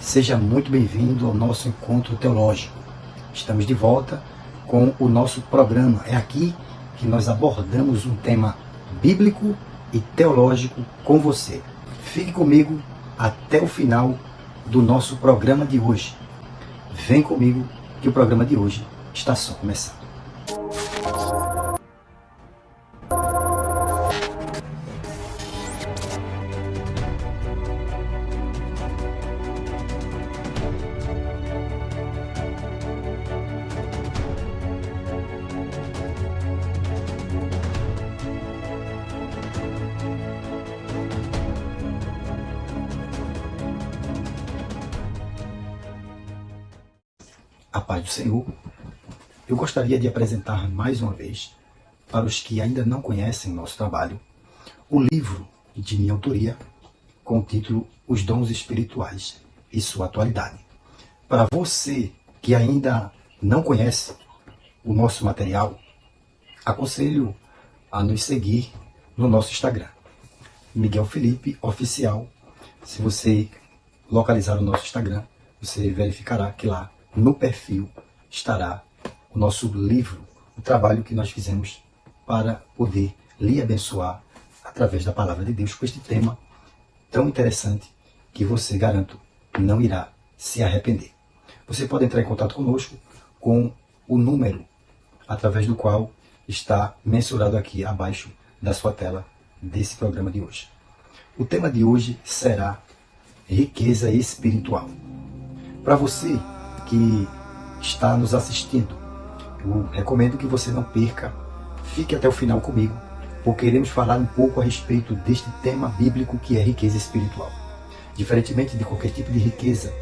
Seja muito bem-vindo ao nosso encontro teológico. Estamos de volta com o nosso programa. É aqui que nós abordamos um tema bíblico e teológico com você. Fique comigo até o final do nosso programa de hoje. Vem comigo que o programa de hoje está só começando. A paz do Senhor. Eu gostaria de apresentar mais uma vez, para os que ainda não conhecem nosso trabalho, o livro de minha autoria, com o título Os Dons Espirituais e Sua Atualidade. Para você que ainda não conhece o nosso material, aconselho a nos seguir no nosso Instagram, Miguel Felipe Oficial. Se você localizar o nosso Instagram, você verificará que lá no perfil estará o nosso livro, o trabalho que nós fizemos para poder lhe abençoar através da palavra de Deus com este tema tão interessante que você, garanto, não irá se arrepender. Você pode entrar em contato conosco com o número através do qual está mensurado aqui abaixo da sua tela desse programa de hoje. O tema de hoje será riqueza espiritual. Para você que está nos assistindo, eu recomendo que você não perca, fique até o final comigo, porque iremos falar um pouco a respeito deste tema bíblico que é riqueza espiritual. Diferentemente de qualquer tipo de riqueza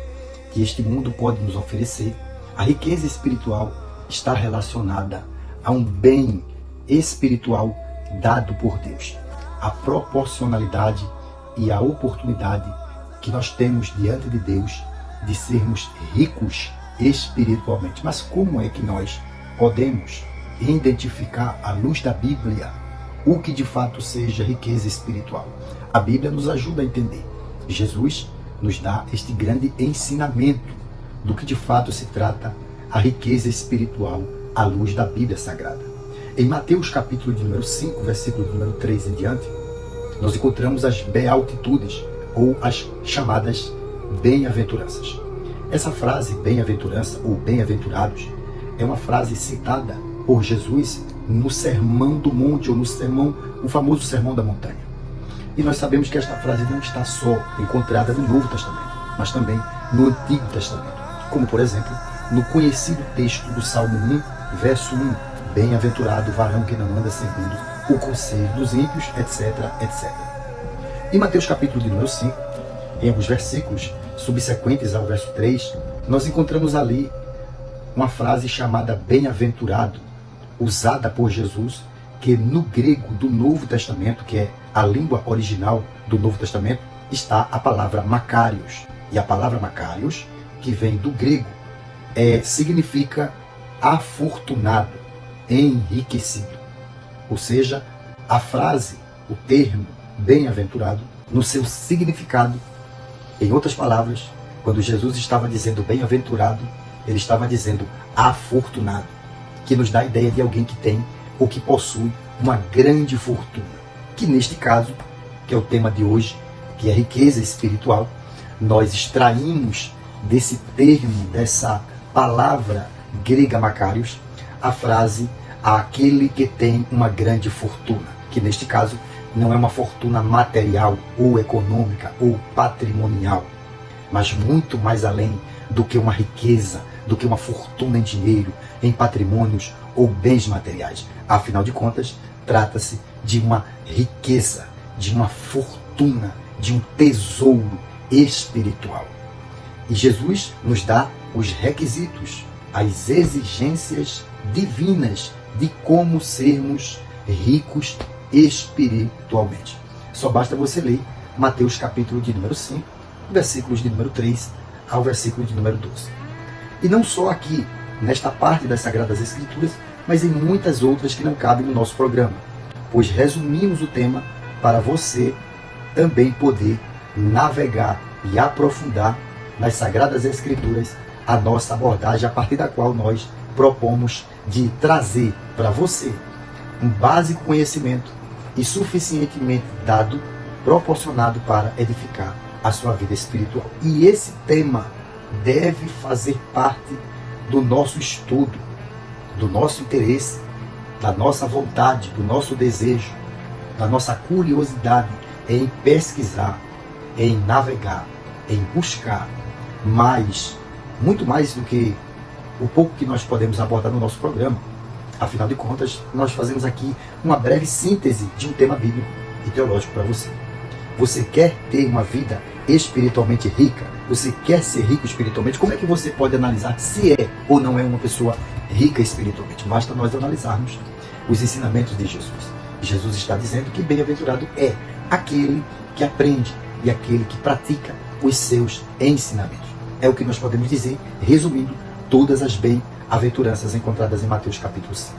que este mundo pode nos oferecer, a riqueza espiritual está relacionada a um bem espiritual dado por Deus. A proporcionalidade e a oportunidade que nós temos diante de Deus de sermos ricos espiritualmente. Mas como é que nós podemos identificar à luz da Bíblia o que de fato seja riqueza espiritual? A Bíblia nos ajuda a entender. Jesus nos dá este grande ensinamento do que de fato se trata a riqueza espiritual à luz da Bíblia Sagrada. Em Mateus capítulo de número 5, versículo de número 3 em diante, nós encontramos as beatitudes ou as chamadas bem-aventuranças. Essa frase, bem-aventurança ou bem-aventurados, é uma frase citada por Jesus no Sermão do Monte, ou no famoso Sermão da Montanha. E nós sabemos que esta frase não está só encontrada no Novo Testamento, mas também no Antigo Testamento. Como, por exemplo, no conhecido texto do Salmo 1, verso 1, bem-aventurado o varão que não anda segundo o conselho dos ímpios, etc, etc. Em Mateus capítulo de número 5, em alguns versículos subsequentes ao verso 3, nós encontramos ali uma frase chamada bem-aventurado, usada por Jesus, que no grego do Novo Testamento, que é a língua original do Novo Testamento, está a palavra makarios. E a palavra makarios, que vem do grego, significa afortunado, enriquecido. Ou seja, a frase, o termo bem-aventurado, no seu significado, em outras palavras, quando Jesus estava dizendo bem-aventurado, ele estava dizendo afortunado, que nos dá a ideia de alguém que tem ou que possui uma grande fortuna. Que neste caso, que é o tema de hoje, que é riqueza espiritual, nós extraímos desse termo, dessa palavra grega makarios, a frase aquele que tem uma grande fortuna, que neste caso não é uma fortuna material ou econômica ou patrimonial, mas muito mais além do que uma riqueza, do que uma fortuna em dinheiro, em patrimônios ou bens materiais. Afinal de contas, trata-se de uma riqueza, de uma fortuna, de um tesouro espiritual. E Jesus nos dá os requisitos, as exigências divinas de como sermos ricos espiritualmente. Só basta você ler Mateus capítulo de número 5, versículos de número 3 ao versículo de número 12. E não só aqui, nesta parte das Sagradas Escrituras, mas em muitas outras que não cabem no nosso programa, pois resumimos o tema para você também poder navegar e aprofundar nas Sagradas Escrituras a nossa abordagem, a partir da qual nós propomos de trazer para você um básico conhecimento e suficientemente dado, proporcionado para edificar a sua vida espiritual. E esse tema deve fazer parte do nosso estudo, do nosso interesse, da nossa vontade, do nosso desejo, da nossa curiosidade em pesquisar, em navegar, em buscar mais, muito mais do que o pouco que nós podemos abordar no nosso programa. Afinal de contas, nós fazemos aqui uma breve síntese de um tema bíblico e teológico para você. Você quer ter uma vida espiritualmente rica? Você quer ser rico espiritualmente? Como é que você pode analisar se é ou não é uma pessoa rica espiritualmente? Basta nós analisarmos os ensinamentos de Jesus. Jesus está dizendo que bem-aventurado é aquele que aprende e aquele que pratica os seus ensinamentos. É o que nós podemos dizer, resumindo todas as bem-aventuranças encontradas em Mateus capítulo 5.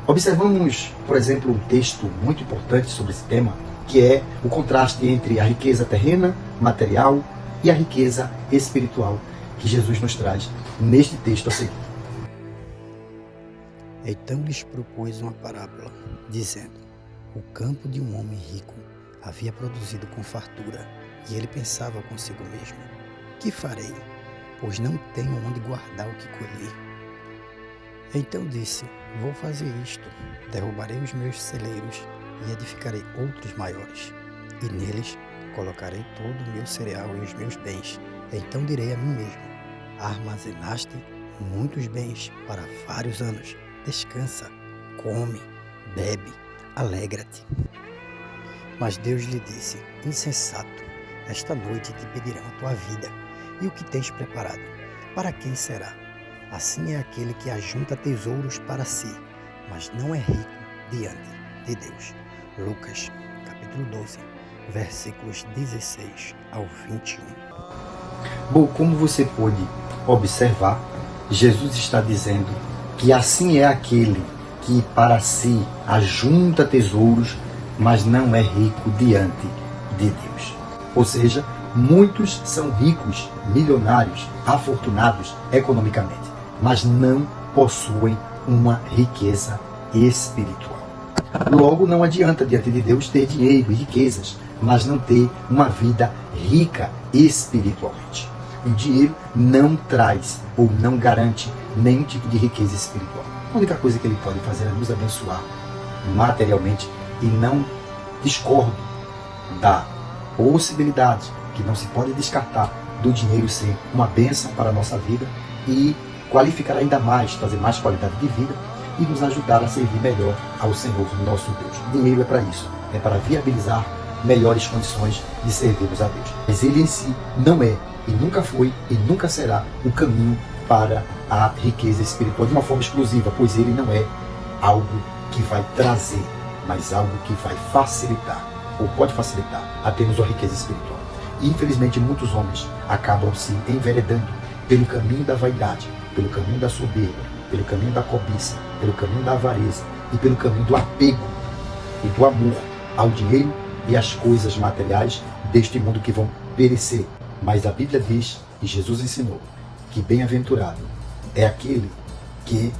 Observamos, por exemplo, um texto muito importante sobre esse tema, que é o contraste entre a riqueza terrena, material, e a riqueza espiritual, que Jesus nos traz neste texto a seguir. Então lhes propôs uma parábola, dizendo: o campo de um homem rico havia produzido com fartura, e ele pensava consigo mesmo: que farei, pois não tenho onde guardar o que colhi? Então disse: vou fazer isto, derrubarei os meus celeiros e edificarei outros maiores, e neles colocarei todo o meu cereal e os meus bens. Então direi a mim mesmo: armazenaste muitos bens para vários anos, descansa, come, bebe, alegra-te. Mas Deus lhe disse: insensato, esta noite te pedirão a tua vida, e o que tens preparado, para quem será? Assim é aquele que ajunta tesouros para si, mas não é rico diante de Deus. Lucas, capítulo 12, versículos 16 ao 21. Bom, como você pôde observar, Jesus está dizendo que assim é aquele que para si ajunta tesouros, mas não é rico diante de Deus. Ou seja, muitos são ricos, milionários, afortunados economicamente, mas não possuem uma riqueza espiritual. Logo, não adianta diante de Deus ter dinheiro e riquezas, mas não ter uma vida rica espiritualmente. O dinheiro não traz ou não garante nenhum tipo de riqueza espiritual. A única coisa que ele pode fazer é nos abençoar materialmente, e não discordo da possibilidade, que não se pode descartar, do dinheiro ser uma bênção para a nossa vida e qualificar ainda mais, trazer mais qualidade de vida e nos ajudar a servir melhor ao Senhor nosso Deus. O dinheiro é para isso, é para viabilizar melhores condições de servirmos a Deus. Mas ele em si não é, e nunca foi, e nunca será o caminho para a riqueza espiritual de uma forma exclusiva, pois ele não é algo que vai trazer, mas algo que vai facilitar, ou pode facilitar, apenas a riqueza espiritual. E infelizmente muitos homens acabam se enveredando pelo caminho da vaidade, pelo caminho da soberba, pelo caminho da cobiça, pelo caminho da avareza e pelo caminho do apego e do amor ao dinheiro e às coisas materiais deste mundo que vão perecer. Mas a Bíblia diz, e Jesus ensinou, que bem-aventurado é aquele que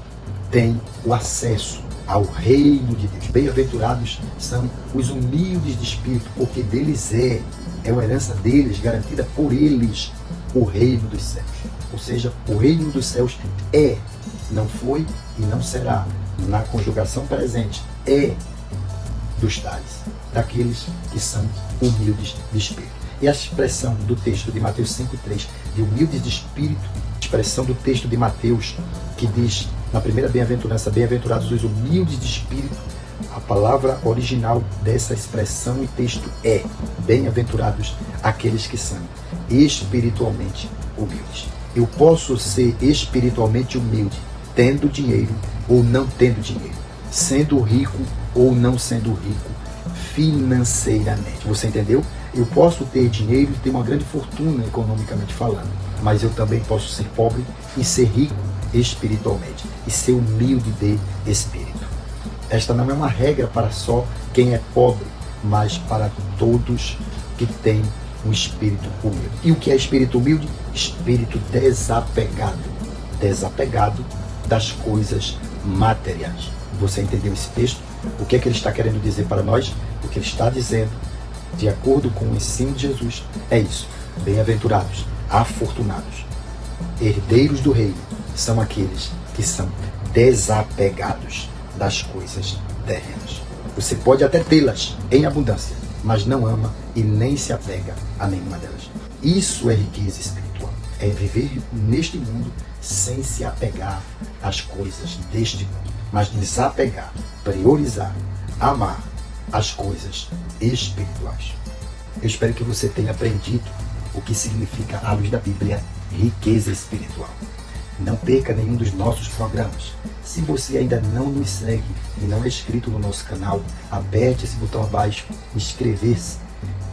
tem o acesso ao reino de Deus. Bem-aventurados são os humildes de espírito, porque deles é uma herança deles, garantida por eles, o reino dos céus. Ou seja, o reino dos céus é, não foi e não será, na conjugação presente, é dos tais, daqueles que são humildes de espírito. E a expressão do texto de Mateus 5,3, de humildes de espírito, expressão do texto de Mateus, que diz, na primeira bem-aventurança, bem-aventurados os humildes de espírito, a palavra original dessa expressão e texto é bem-aventurados aqueles que são espiritualmente humildes. Eu posso ser espiritualmente humilde tendo dinheiro ou não tendo dinheiro, sendo rico ou não sendo rico financeiramente. Você entendeu? Eu posso ter dinheiro e ter uma grande fortuna economicamente falando, mas eu também posso ser pobre e ser rico espiritualmente e ser humilde de espírito. Esta não é uma regra para só quem é pobre, mas para todos que têm um espírito humilde. E o que é espírito humilde? Espírito desapegado. Desapegado das coisas materiais. Você entendeu esse texto? O que é que ele está querendo dizer para nós? O que ele está dizendo, de acordo com o ensino de Jesus, é isso. Bem-aventurados, afortunados, herdeiros do reino, são aqueles que são desapegados das coisas terrenas. Você pode até tê-las em abundância, mas não ama e nem se apega a nenhuma delas. Isso é riqueza espiritual. É viver neste mundo sem se apegar às coisas deste mundo, mas desapegar, priorizar, amar as coisas espirituais. Eu espero que você tenha aprendido o que significa, à luz da Bíblia, riqueza espiritual. Não perca nenhum dos nossos programas. Se você ainda não nos segue e não é inscrito no nosso canal, aperte esse botão abaixo, inscrever-se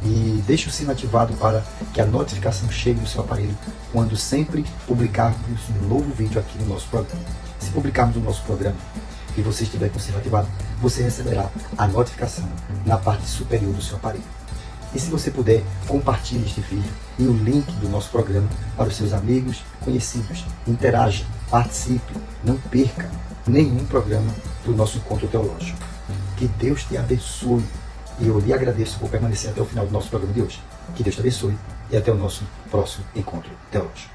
e deixe o sino ativado para que a notificação chegue no seu aparelho quando sempre publicarmos um novo vídeo aqui no nosso programa. Se publicarmos o nosso programa e você estiver com o sino ativado, você receberá a notificação na parte superior do seu aparelho. E se você puder, compartilhe este vídeo e o link do nosso programa para os seus amigos, conhecidos. Interaja, participe, não perca nenhum programa do nosso encontro teológico. Que Deus te abençoe e eu lhe agradeço por permanecer até o final do nosso programa de hoje. Que Deus te abençoe e até o nosso próximo encontro teológico.